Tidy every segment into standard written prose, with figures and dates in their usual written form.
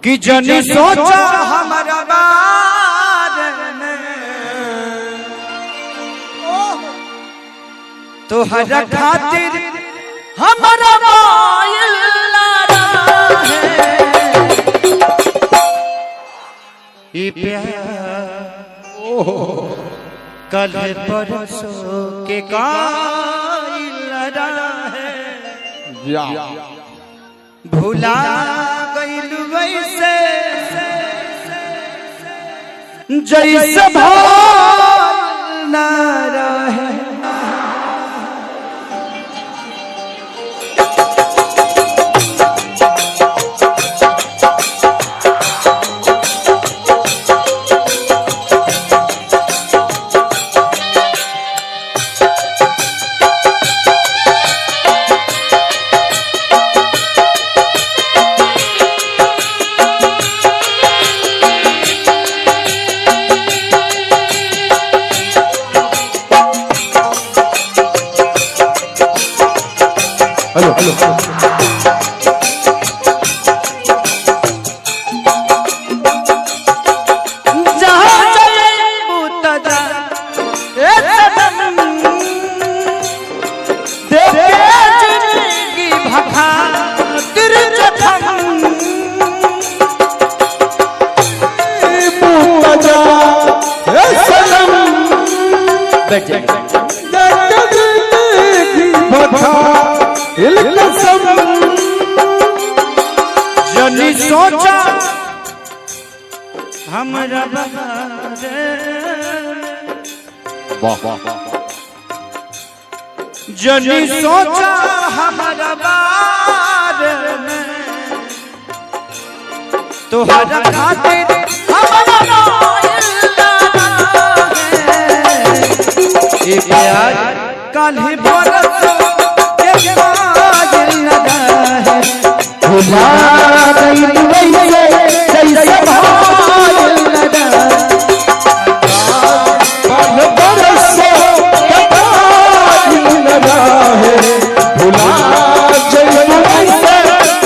कि जनी सोचा हमारा बारे में तो हर खातिर हमारा मायल लारा है ये प्यार कल परसों के कायल लारा है भुला गइल वैसे जैसे भाल ना रहे जनी सोचा हमरा बारे जनी सोचा हमरा बारे में तोहरा खातिर हमरा मायल लारा है प्यार कल ही परसों के कायल लारा है भुला गइल वैसे जैसे भाल लगा कल परसों के कायल लगा है भुला गइल वैसे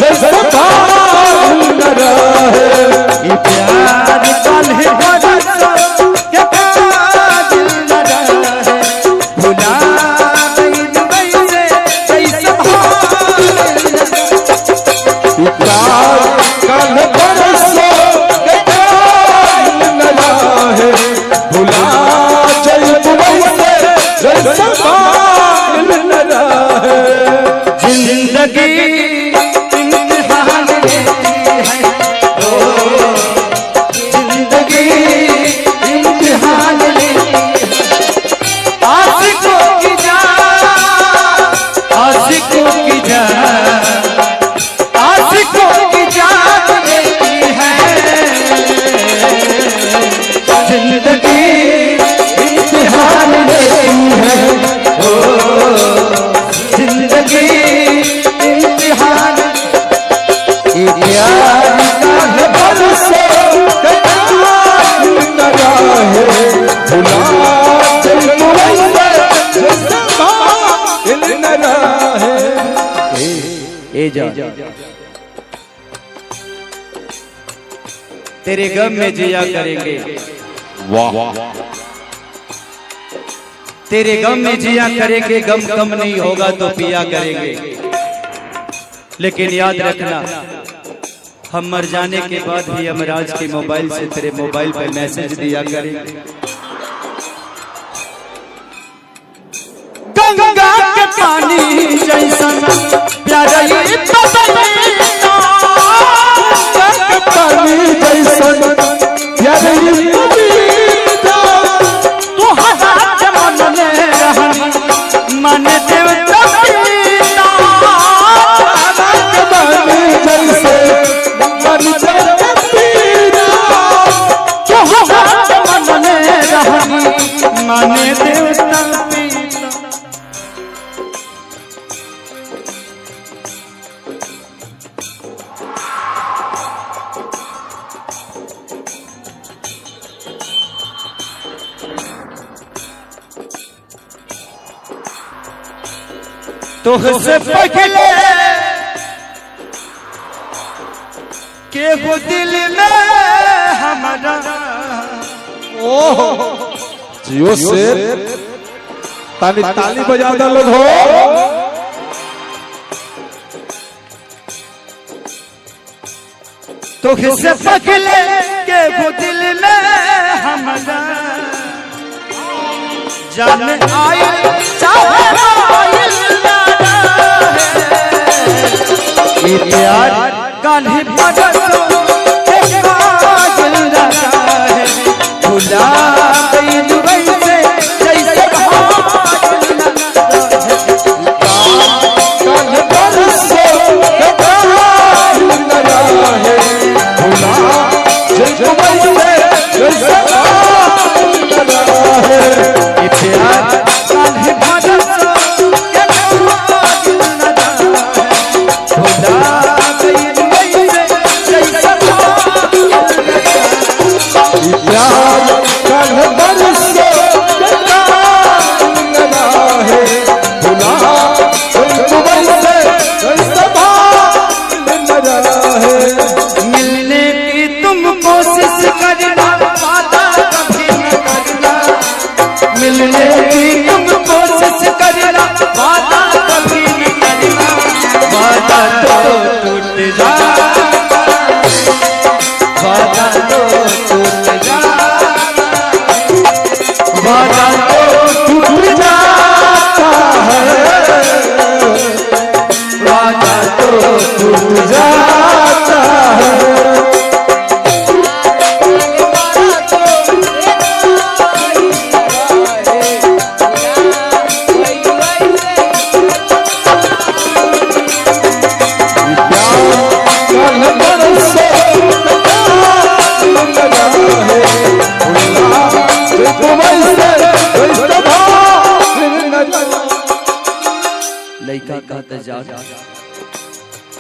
जैसे भाल लगा है ये प्यार कल ही परसों के कायल लगा है भुला गइल वैसे जैसे भाल कल परसों के कायल लगा है भुला जइब वैसे जैसे भाल लगा है जिंदगी इम्तिहान लेती है ओ जिंदगी इम्तिहान लेती है आशिकों की जान आशिकों की जान आशिकों की जान लेती है जिंदगी इम्तिहान लेती है ओ जिंदगी इम्तिहान प्यार का परसों के कायल लगा है भुला जइब वैसे जैसे भाल लगा है ए जा तेरे गम में जिया करेंगे वाह तेरे गम में जिया करेंगे गम कम नहीं होगा तो पिया करेंगे लेकिन याद रखना हम मर जाने के बाद भी यमराज के मोबाइल से तेरे मोबाइल पे मैसेज दिया करेंगे गंगा के पानी जैसा प्यारा ये पानी जैसा प्यारा तू हाथ मन में रहनी मन देवता पीता जैसे मन देवता पीता तू हाथ मन में रहनी मन देवता पीता तुझसे पहले के के वो दिल में हमारा जियो से ताली ताली बजा दो लोग हो। तो किससे पकले के वो दिल में हमारा जान आए ये प्यार कान्हे पगलो भुला गई दुबई से जैसे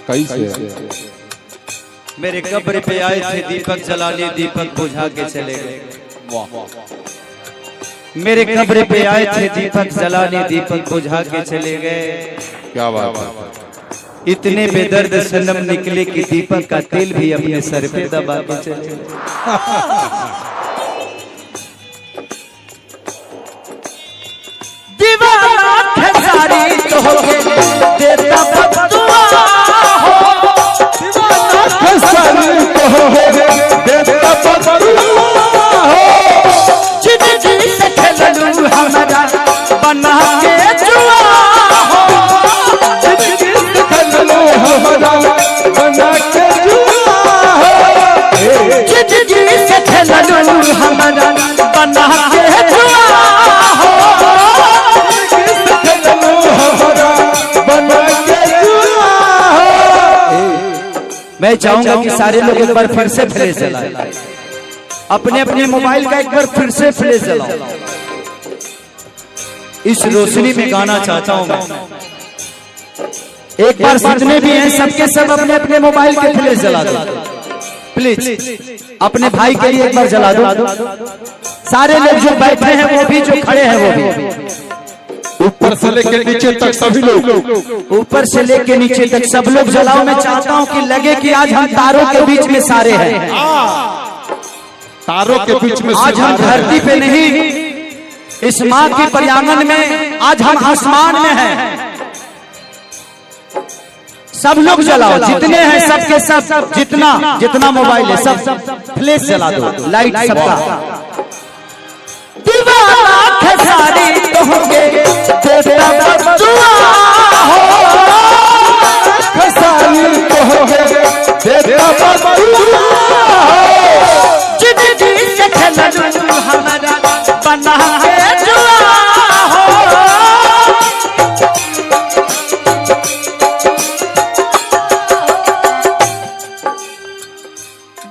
कैसे मेरे कब्र पे आए थे दीपक जलाने, दीपक बुझा के चले गए। मेरे कब्र पे आए थे दीपक जलाने, दीपक बुझा के चले गए। क्या बात है। इतने बेदर्द सनम निकले कि दीपक का तिल भी अपने सर पे दबा के चले गए। दीवाना खेसारी तो हो देता बदुआ हो, दीवाना खेसारी तो हो देता बदुआ हो। जिंदगी से खेलूं हमारा बना के जुआ हो, जिंदगी से खेलूं हमारा बना के जुआ हो, जिंदगी से खेलूं हमारा बना के जुआ हो। मैं चाहूंगा कि सारे लोग एक बार फिर से फ्लैश जलाएं, अपने अपने मोबाइल का एक बार फिर से फ्लैश जलाओ। इस रोशनी में गाना चाहता हूं मैं। एक बार जितने भी हैं सबके सब अपने अपने मोबाइल के फ्लैश जला दो प्लीज। अपने भाई के लिए एक बार जला दो। सारे लोग जो बैठे हैं वो भी, जो खड़े हैं वो भी, ऊपर से लेकर नीचे तक सभी लोग, ऊपर से लेकर नीचे तक सब लोग जलाओ। मैं चाहता हूं कि लगे कि आज हम तारों के बीच में सारे हैं, तारों के बीच में। आज हम धरती पे नहीं, इस माँ के प्रांगण में, आज हम आसमान में हैं। सब लोग जलाओ, जितने हैं सबके सब, जितना जितना मोबाइल है सब फ्लैश जला दो, लाइट सबका। दीवाना खेसारी तो होंगे देता बदुआ हो, खेसारी तो होंगे देता बदुआ हो, जिंदगी से खेलूं हमारा बना के जुआ हो।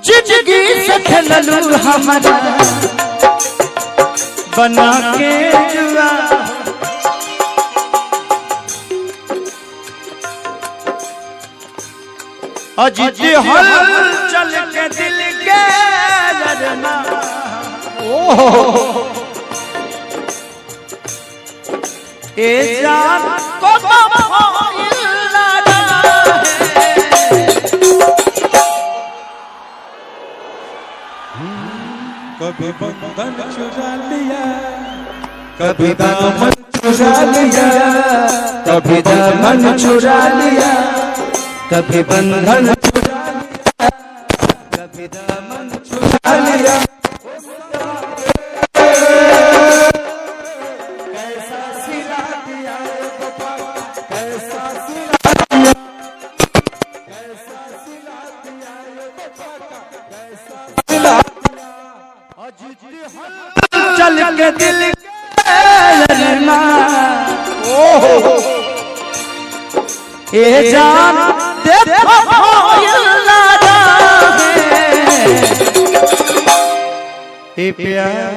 जिंदगी से खेलूं हमारा बना के जुआ। अजीत हल चल के दिल के लड़ना, ए जान को कभी बंधन चुरा लिया, कभी दामन चुरा लिया, कभी दामन चुरा लिया, कभी बंधन चुरा लिया, कभी दामन चुरा लिया। कैसा सिला दिया कैसा सिला दिया, कैसा सिला दिया कैसा सिला दिया। चल के दिल ललना ए जान देखो ए प्यार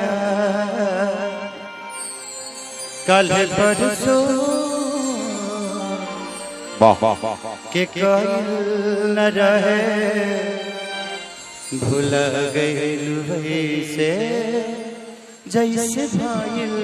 कल परसों के कल न रहे, भूल गई से जैसे भाईल